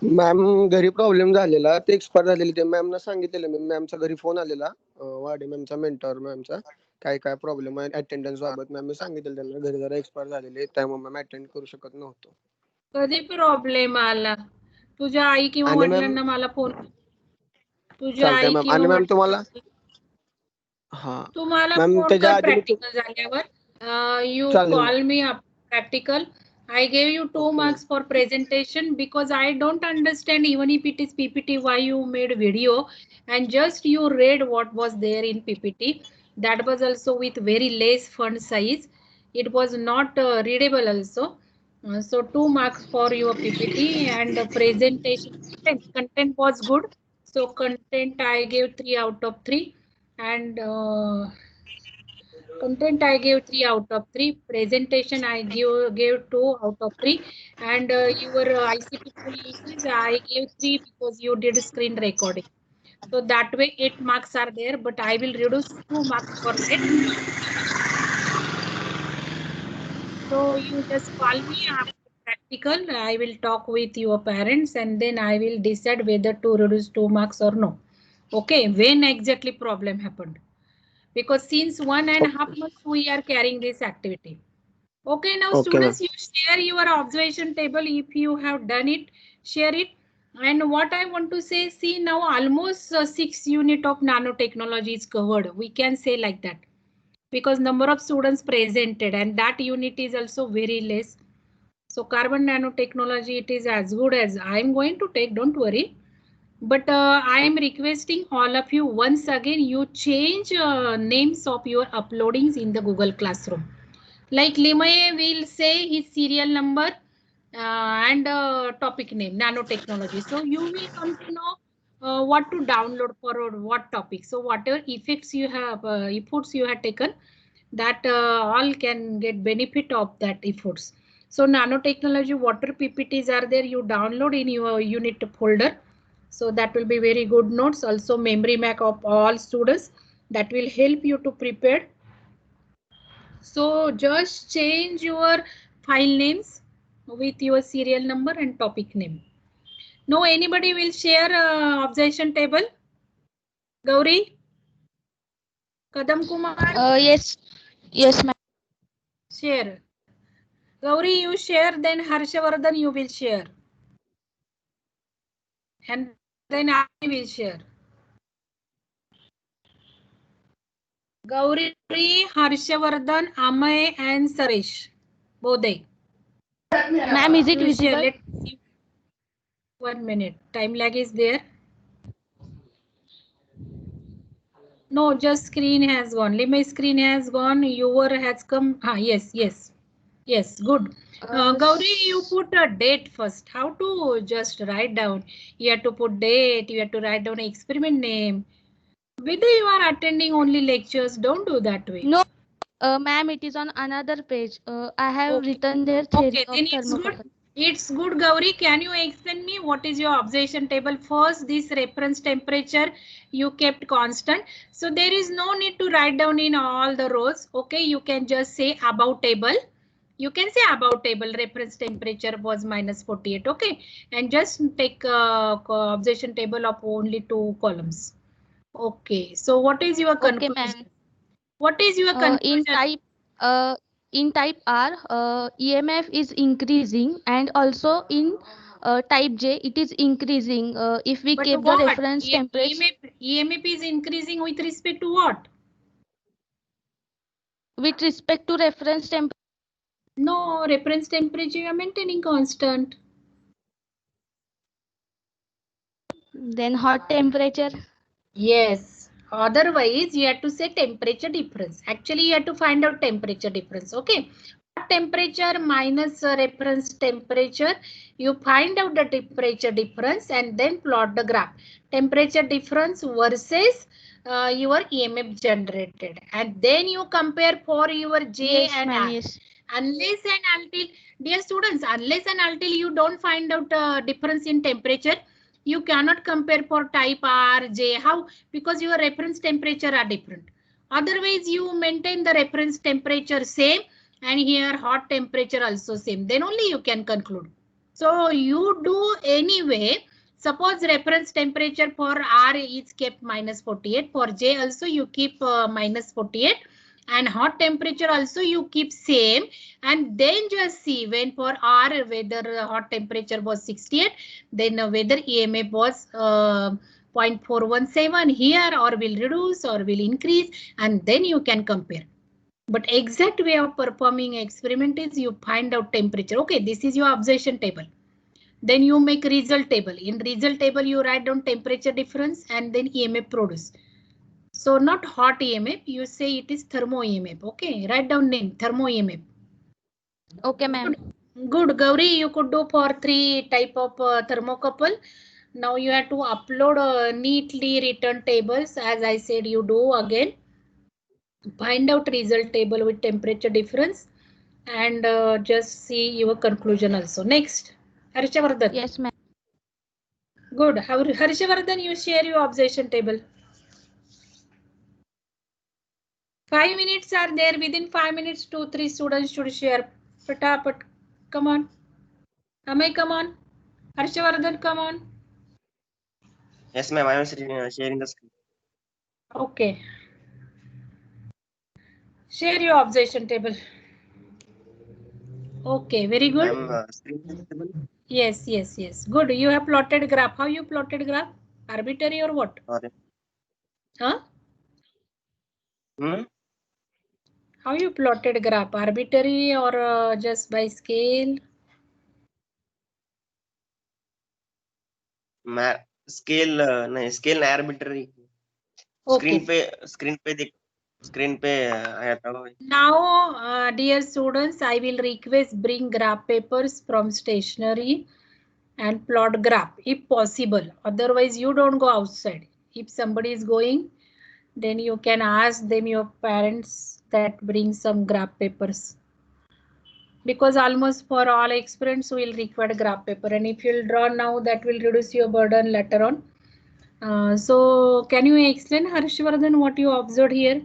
ma'am घरी problem झालेला ते expire झालेले ते मॅमना सांगितलेलं मी मॅमचा घरी phone आलेला वाडे मॅमचा mentor मॅमचा काय काय प्रॉब्लेम आहे अटेंडन्स बाबत मॅम मी सांगितलं त्यांना घरी जरा एक्सपायर झालेले त्यामुळे मॅम अटेंड करू शकत नव्हतो. कधी प्रॉब्लेम आला? तुझ्या आई किंवा आणि मॅम वडिलांना मला फोन तुझ्या चालतंय आई मॅम किंवा आणि मॅम तुम्हाला वडिलांना हा तुम्हाला मॅम फोन त्याच्या कर आधी मी प्रॅक्टिकल झाल्यावर. You चालेल call me up practical. I gave you 2 okay ma'am marks for presentation because I don't understand even if it is PPT why you made video and just you read what was there in PPT. That was also with very less font size. It was not readable also. So 2 marks for your PPT and presentation. Content was good. So content I gave 3 out of 3 and content I gave 3 out of 3. Presentation I gave 2 out of 3 and your ICT quiz I gave 3 because you did screen recording. So that way 8 marks are there, but I will reduce 2 marks for that. So you just call me after practical. I will talk with your parents and then I will decide whether to reduce 2 marks or no. Okay, when exactly problem happened? Because since 1.5 months we are carrying this activity. Okay, now Okay, ma'am. students, you share your observation table. If you have done it, share it. And what I want to say, see now almost 6 unit of nanotechnology is covered. We can say like that because number of students presented and that unit is also very less. So carbon nanotechnology, it is as good as I'm going to take, don't worry. But I am requesting all of you once again, you change names of your uploadings in the Google Classroom. Like Limaye will say his serial number and topic name, nanotechnology. So you will come to know what to download for what topic. So whatever effects you have, efforts you have taken, that all can get benefit of that efforts. So nanotechnology, water PPTs are there. You download in your unit folder. So that will be very good notes. Also memory map of all students. That will help you to prepare. So just change your file names with your serial number and topic name. No, anybody will share observation table? Gauri? Kadam Kumar? Yes. Yes, ma'am. Share. Gauri, you share, then Harshavardhan, you will share. And then I will share. Gauri, Harshavardhan, Amay, and Saresh. Bodai. Ma'am, is it You share. visible? Let's see. 1 minute. Time lag is there. No, just screen has gone. My screen has gone. Your has come. Ah, yes, yes. Yes, good. Gauri, you put a date first. How to just write down? You have to put date. You have to write down experiment name. Whether you are attending only lectures, don't do that way. No, ma'am, it is on another page. I have Okay. written their theory Okay, of then it's good. thermocouple. It's good, Gauri. Can you explain me what is your observation table? First, this reference temperature you kept constant. So there is no need to write down in all the rows. Okay, you can just say about table. You can say about table reference temperature was -48. Okay, and just take observation table of only 2 columns. Okay, so what is your Okay, conclusion? ma'am. What is your In conclusion? type R, EMF is increasing, and also in type J, it is increasing. If we But keep the what? reference temperature EMF is increasing with respect to what? with respect to reference temperature, No, reference temperature you are maintaining constant. then hot temperature. Yes. Otherwise, you have to say temperature difference. Actually, you have to find out temperature difference. Okay. Temperature minus reference temperature. You find out the temperature difference and then plot the graph. Temperature difference versus your EMF generated. And then you compare for your J Yes, and ma'am. R. Yes. Unless and until, dear students, unless and until you don't find out difference in temperature, you cannot compare for type R, J. How? Because your reference temperature are different. Otherwise, you maintain the reference temperature same and here hot temperature also same. Then only you can conclude. So you do anyway. Suppose reference temperature for R is kept -48. For J also you keep -48. And hot temperature also you keep same, and then just see when for R whether hot temperature was 68, then whether EMF was 0.417 here or will reduce or will increase, and then you can compare. But exact way of performing experiment is you find out temperature. Okay, this is your observation table. Then you make result table. In result table you write down temperature difference and then EMF produce. So not hot EMF, you say it is thermo EMF. Okay, write down name, thermo EMF. Okay, ma'am. Good, Gauri, you could do for 3 type of thermocouple. Now you have to upload neatly written tables. As I said, you do again. Find out result table with temperature difference and just see your conclusion also. Next, Harshavardhan. Yes, ma'am. Good. Harshavardhan, you share your observation table. 5 minutes are there. Within 5 minutes, 2-3 students should share. Patapat. Come on. Amay, come on. Harshavardhan, come on. Yes, ma'am. I am sharing the screen. Okay. Share your observation table. Okay, very good. Ma'am, screen visible? Yes, yes, yes. Good. You have plotted graph. How you plotted graph? Arbitrary or what? Sorry. Huh? Hmm? How you plotted graph? Arbitrary or just by scale? Scale नहीं scale arbitrary Okay. Screen पे आया था वो। Now, dear students, I will request bring graph papers from stationery and plot graph if possible. Otherwise, you don't go outside. If somebody is going, then you can ask them, your parents, that bring some graph papers. Because almost for all experiments will require graph paper, and if you'll draw now, that will reduce your burden later on. So can you explain, Harshvardhan, what you observed here?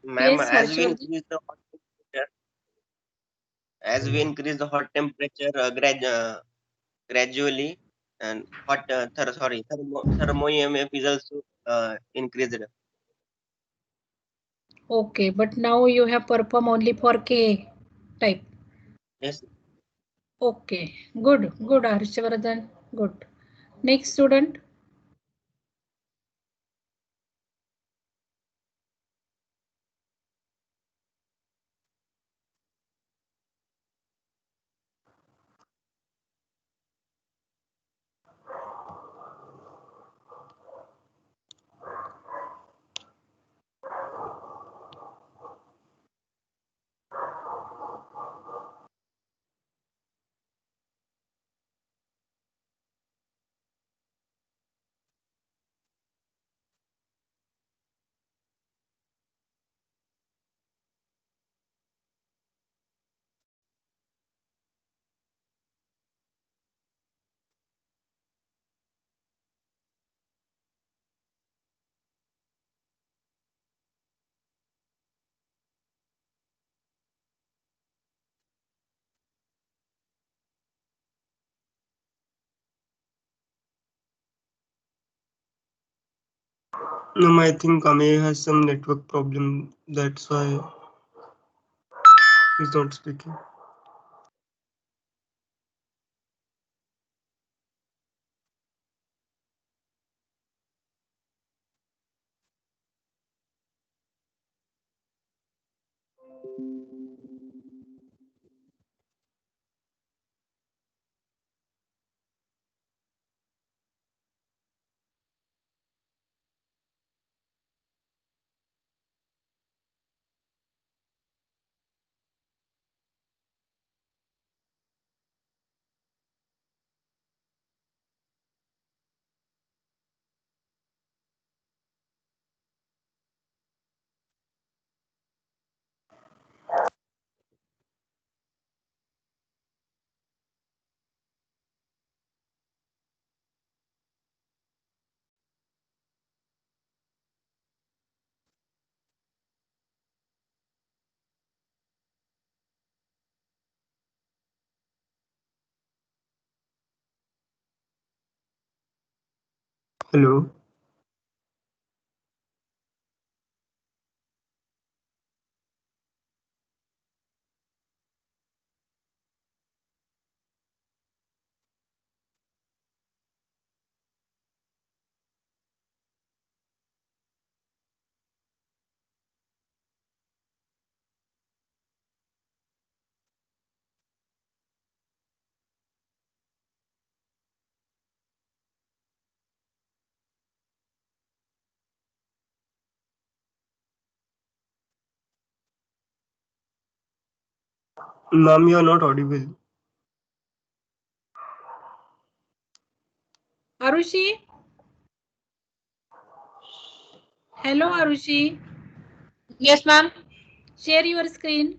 Ma'am, Yes, Harshvardhan. as we increase the hot temperature gradually, and thermo EMF is also increased. Okay, but now you have performed only for K type. Yes. Okay, good, good, Harshvardhan, good. Next student. I think Amey has some network problem. That's why he's not speaking. Hello. Ma'am, you are not audible. Arushi? Hello, Arushi. Yes, ma'am. Share your screen.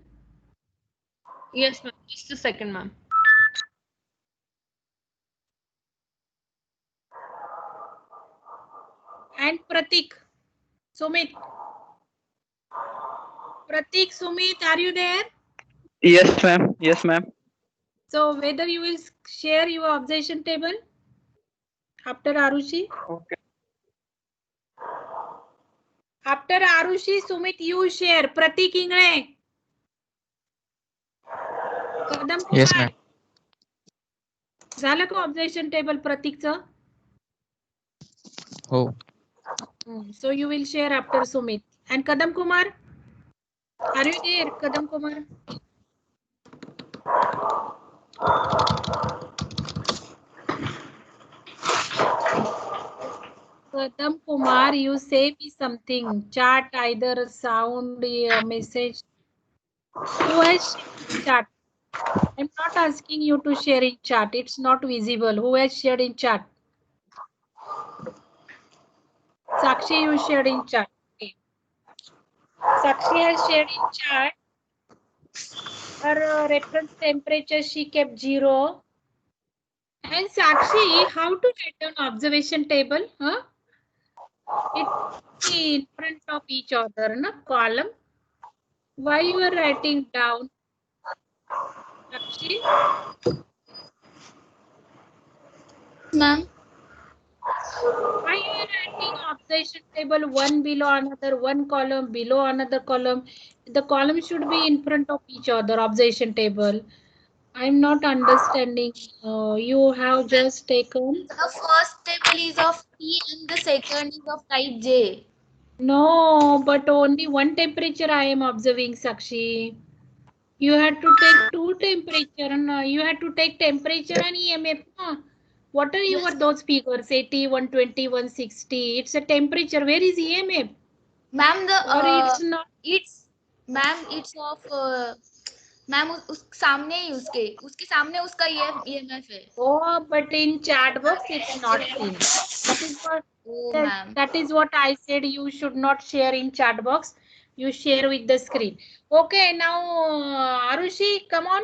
Yes, ma'am. Just a second, ma'am. And Pratik. Sumit. Pratik, Sumit, are you there? Yes, ma'am. Yes, ma'am. So whether you will share your observation table after Arushi? Okay. After Arushi, Sumit, you share. Pratik Ingre. Kadam Yes, Kumar. ma'am. झालं का observation table प्रतीकचं? Oh, So you will share after Sumit. And Kadam Kumar? Are you there, Kadam Kumar? Kadam Kumar, you say me something. Chat, either sound, message. Who has shared in chat? I'm not asking you to share in chat. It's not visible. Who has shared in chat? Sakshi, you shared in chat. Okay. Sakshi has shared in chat. Her reference temperature she kept 0. And Sakshi, how to write down observation table? Huh? It's in front of each other, na column. Why you are writing down? Sakshi? Ma'am. Why you are writing observation table one below another, one column below another column? The column should be in front of each other, observation table. I'm not understanding. You have just taken. The first table is of T and the second is of type J. No, but only one temperature I am observing, Sakshi. You had to take two temperature and you had to take temperature and EMF. What are your those figures? 80, 120, 160. It's a temperature. Where is EMF? Ma'am, Or it's not. it's of ma'am उस सामने ही उसके सामने उसका EMF है. Oh, but in chat box it's not seen. That is what. Oh, That, ma'am. that is what I said. You should not share in chat box. You share with the screen. Okay, now Arushi, come on.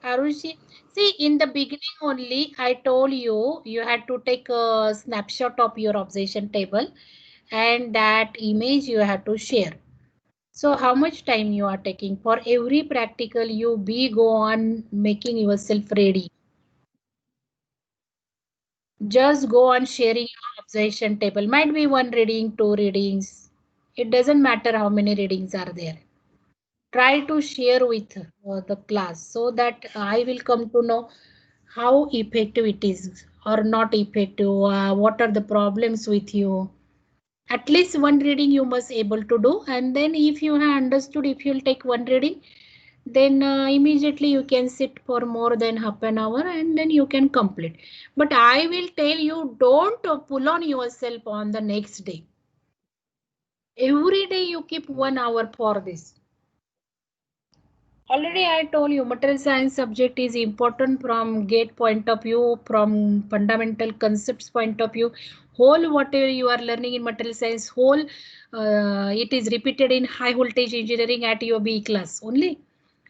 Arushi, see, in the beginning only, I told you, you had to take a snapshot of your observation table and that image you have to share. So how much time you are taking? For every practical, you go on making yourself ready. Just go on sharing your observation table. Might be one reading, two readings. It doesn't matter how many readings are there. Try to share with the class so that I will come to know how effective it is or not effective. What are the problems with you? At least one reading you must able to do, and then if you have understood, if you'll take one reading, then immediately you can sit for more than half an hour and then you can complete. But I will tell you, don't pull on yourself on the next day. Every day you keep 1 hour for this. Already I told you material science subject is important from GATE point of view, from fundamental concepts point of view. Whole whatever you are learning in material science, whole it is repeated in high voltage engineering at your BE class only.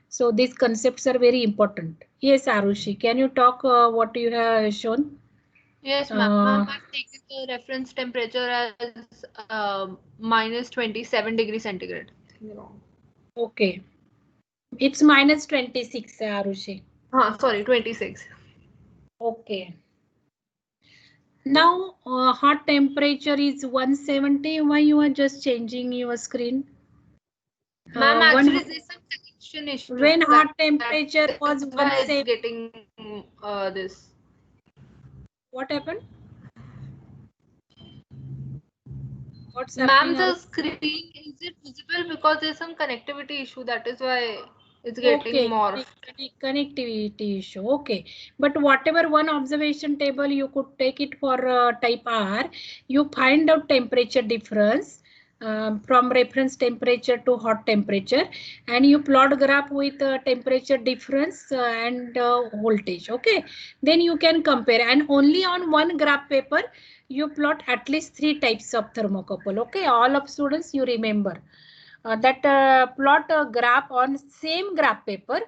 So these concepts are very important. Yes, Arushi, can you talk what you have shown? Yes, ma'am. I've taken the reference temperature as minus 27 degrees centigrade. Okay. It's minus 26, Arushi. Sorry, 26. Okay. Now hot temperature is 170. Why you are just changing your screen? Ma'am, actually there's some connection issue. When hot temperature was why it's 170. getting this. What happened? What's Ma'am, happening? the screen, is it visible? Because there's some connectivity issue. That is why it's getting morphed. Connectivity issue. Okay. But whatever one observation table you could take it for type R, you find out temperature difference. from reference temperature to hot temperature, and you plot graph with temperature difference and voltage. Okay, then you can compare, and only on one graph paper you plot at least 3 types of thermocouple. Okay, all of students, you remember that plot a graph on same graph paper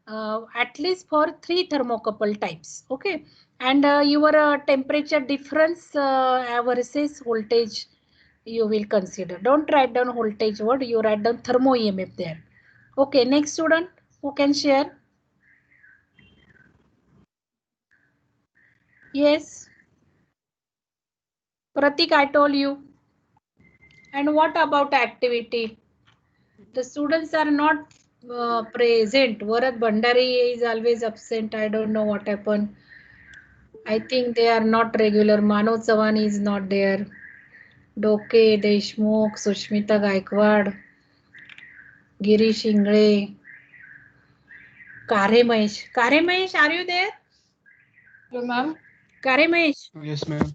at least for 3 thermocouple types. Okay, and your temperature difference versus voltage you will consider. Don't write down voltage word, you write down thermo EMF there. Okay, next student who can share. Yes, Pratik, I told you. And what about activity? The students are not present. Varat Bhandari is always absent. I don't know what happened. I think they are not regular. Mano Chavan is not there. Doke, Deshmukh, Sushmita Gaikwad, Girish Ingre, Kare Mahesh. Kare Mahesh, are you there? Hello, ma'am. Kare Mahesh. Yes, ma'am.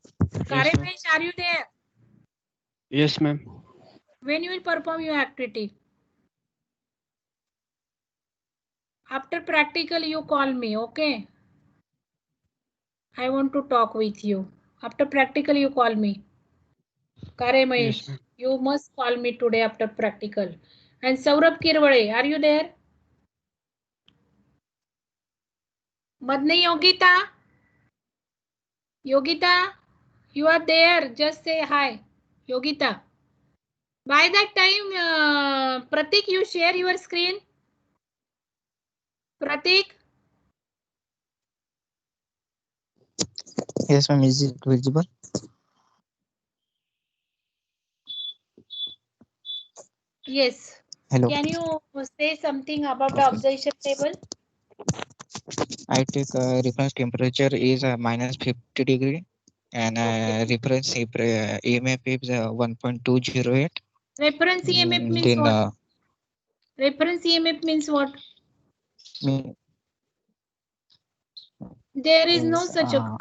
Kare Yes, ma'am. Mahesh, are you there? Yes, ma'am. When you will perform your activity? After practical, you call me, okay? I want to talk with you. After practical, you call me. Kare Mahesh, Yes, you must call me today after practical. And Saurabh Kirwade, are you there? Madni Yogita? Yogita, you are there. Just say hi. Yogita. By that time, Pratik, you share your screen. Pratik? Yes, ma'am. Is it visible? Yes. Hello. Can you say something about the Okay. observation table? I take reference temperature is minus 50 degree and reference EMF is 1.208. Reference EMF means Then what? Reference EMF means what? There is no such a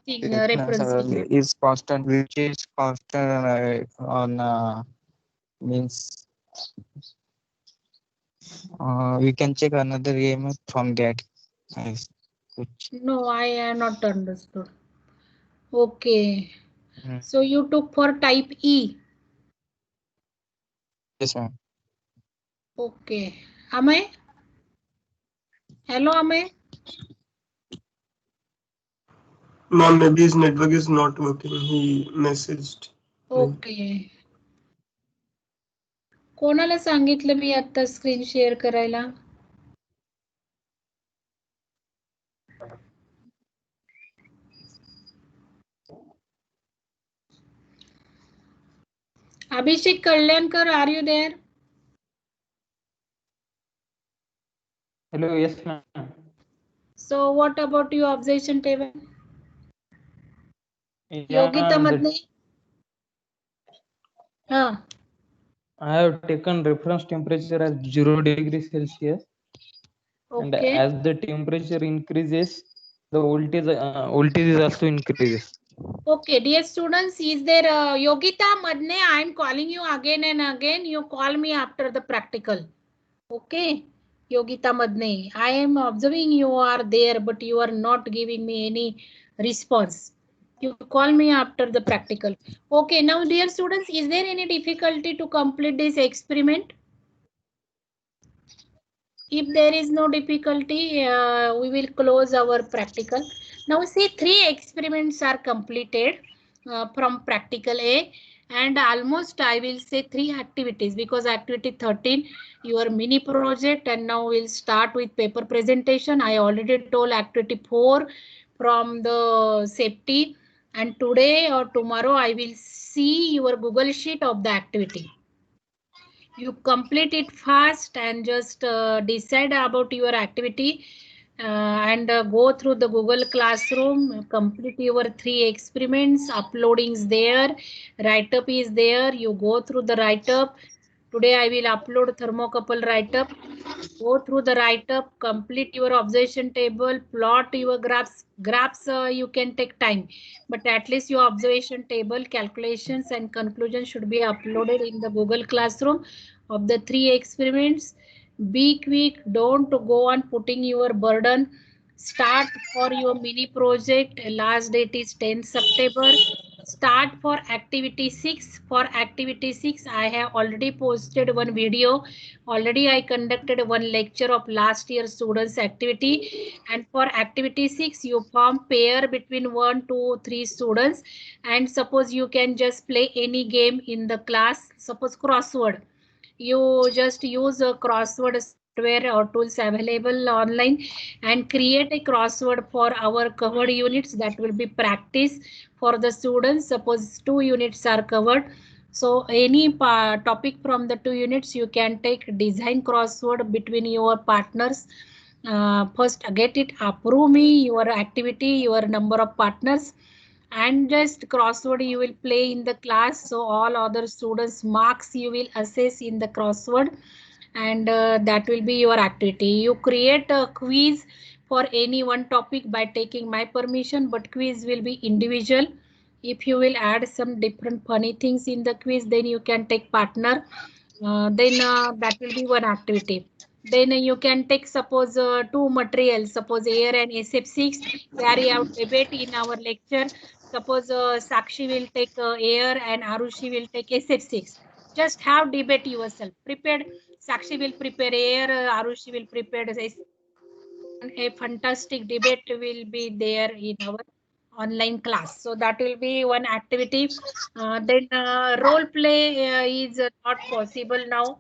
thing, reference EMF. Is constant, which is constant on means we can check another EMF from that. No, I am not understood. Okay. Hmm. So you took for type E. Yes, ma'am. Okay. Amay? Hello, Amay? Ma'am, maybe his network is not working. He messaged. Okay. कोणाला सांगितलं मी आता screen share करायला? Abhishek Kalyankar, are you there? Hello, yes, ma'am. So what about your observation table? Yeah, Yogita ma'am, Madne? I have taken reference temperature as 0 degrees Celsius. And Okay. as the temperature increases, the voltage is also increases. Okay, dear students, is there Yogita Madne? I am calling you again and again. You call me after the practical. Okay, Yogita Madne, I am observing you are there, but you are not giving me any response. You call me after the practical. Okay, now dear students, is there any difficulty to complete this experiment? If there is no difficulty, we will close our practical. Now see, 3 experiments are completed from practical A, and almost I will say 3 activities, because activity 13 your mini project, and now we'll start with paper presentation. I already told activity 4 from the safety, and today or tomorrow I will see your Google Sheet of the activity. You complete it fast and just decide about your activity and go through the Google Classroom, complete your 3 experiments, uploading is there, write-up is there, you go through the write-up. Today I will upload thermocouple write-up. Go through the write-up, complete your observation table, plot your graphs. Graphs you can take time, but at least your observation table, calculations and conclusions should be uploaded in the Google Classroom of the 3 experiments. Be quick, don't go on putting your burden. Start for your mini project. Last date is 10th September. Start for activity 6. For activity 6, I have already posted one video. Already I conducted one lecture of last year students activity, and for activity 6 you form pair between 1, 2, 3 students, and suppose you can just play any game in the class. Suppose crossword, you just use a crossword software or tools available online and create a crossword for our covered units. That will be practice for the students. Suppose 2 units are covered, so any topic from the 2 units you can take design crossword between your partners. First get it, approve me your activity, your number of partners, and just crossword you will play in the class. So all other students marks you will assess in the crossword, and that will be your activity. You create a quiz for any one topic by taking my permission, but quiz will be individual. If you will add some different funny things in the quiz, then you can take partner. Then that will be one activity. Then you can take suppose 2 materials, suppose air and SF6, carry out debate in our lecture. Suppose Sakshi will take air and Arushi will take SF6. Just have debate yourself. Prepared. Sakshi will prepare air, Arushi will prepare a fantastic debate will be there in our online class. So that will be one activity. Then role play is not possible now,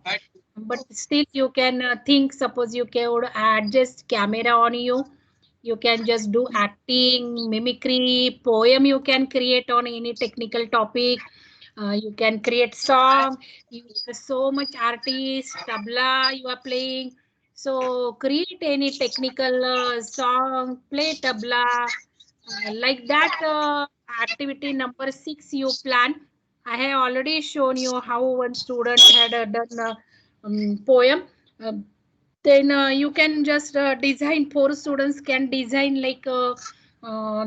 but still you can think. Suppose you can adjust camera on you. You can just do acting, mimicry, poem you can create on any technical topic. You can create song. You are so much artist, tabla you are playing. So create any technical song, play tabla, like that. Activity number 6 you plan. I have already shown you how one student had done poem. Uh, then you can just design. 4 students can design like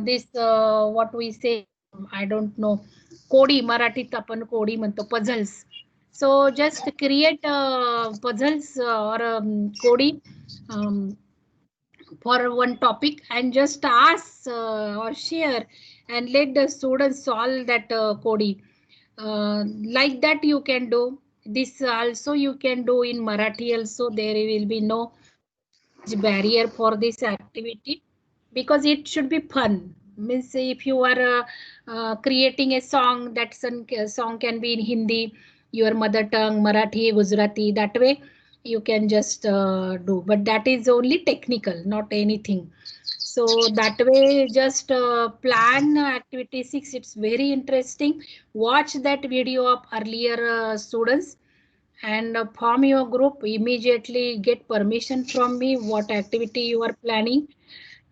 this what we say, I don't know, कोडी मराठीत आपण कोडी म्हणतो, puzzles. So just create puzzles or कोडी for one topic and just ask or share and let the students solve that Kodi. Like that you can do. This also you can do in Marathi also. There will be no barrier for this activity because it should be fun. Means if you are creating a song, that song can be in Hindi, your mother tongue, Marathi, Gujarati, that way you can just do, but that is only technical, not anything. So that way just plan activity 6. It's very interesting. Watch that video of earlier students and form your group. Immediately get permission from me what activity you are planning,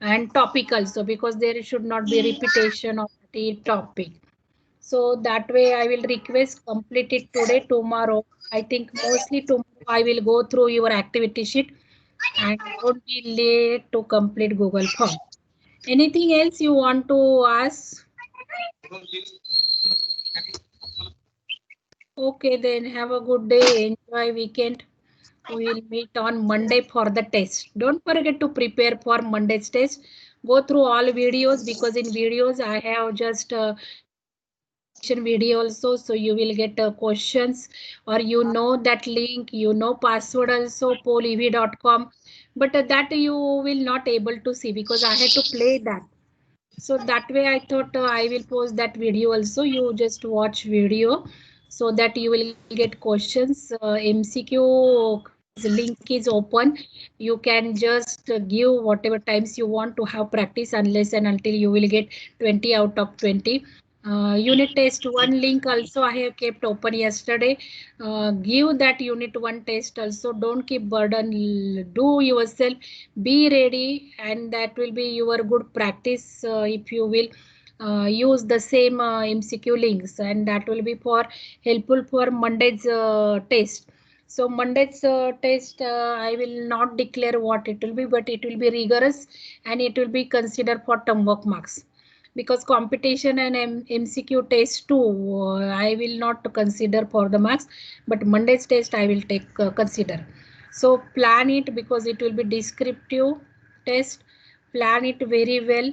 and topic also, because there should not be repetition of the topic. So that way I will request complete it today. Tomorrow I think mostly tomorrow I will go through your activity sheet, and don't be late to complete Google form. Anything else you want to ask? Okay, then have a good day. Enjoy weekend. We will meet on Monday for the test. Don't forget to prepare for Monday's test. Go through all videos, because in videos I have just video also, so you will get questions, or you know that link, you know password also, polev.com, but that you will not able to see because I had to play that. So that way I thought I will post that video also. You just watch video so that you will get questions. MCQ link is open. You can just give whatever times you want to have practice, unless and until you will get 20 out of 20. Unit test 1 link also I have kept open yesterday. Give that unit 1 test also. Don't keep burden. Do yourself. Be ready, and that will be your good practice if you will use the same MCQ links, and that will be for helpful for Monday's test. So Monday's test, I will not declare what it will be, but it will be rigorous and it will be considered for term work marks. Because competition and MCQ test too, I will not consider for the marks, but Monday's test I will take consider. So plan it because it will be descriptive test. Plan it very well.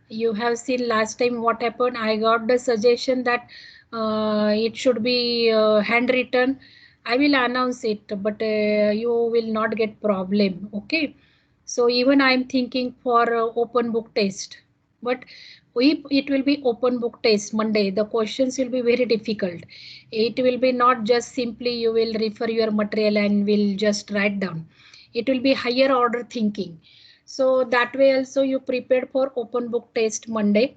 You have seen last time what happened. I got the suggestion that it should be handwritten. I will announce it, but you will not get problem. Okay. So even I'm thinking for open book test, but if it will be open book test Monday, the questions will be very difficult. It will be not just simply you will refer your material and will just write down. It will be higher order thinking. So that way also you prepared for open book test Monday.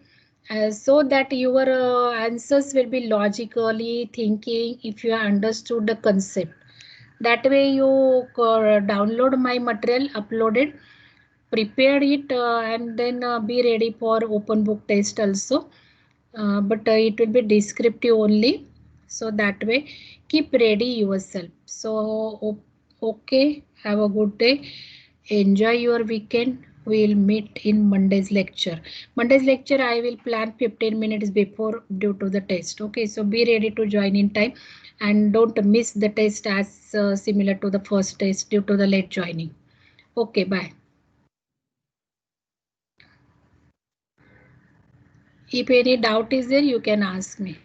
So that your answers will be logically thinking if you understood the concept. That way you download my material, upload it, prepare it, and then be ready for open book test also. But it will be descriptive only. So that way keep ready yourself. So okay, have a good day. Enjoy your weekend. We'll meet in Monday's lecture. Monday's lecture I will plan 15 minutes before due to the test. Okay, so be ready to join in time and don't miss the test as similar to the first test due to the late joining. Okay, bye. If any doubt is there, you can ask me.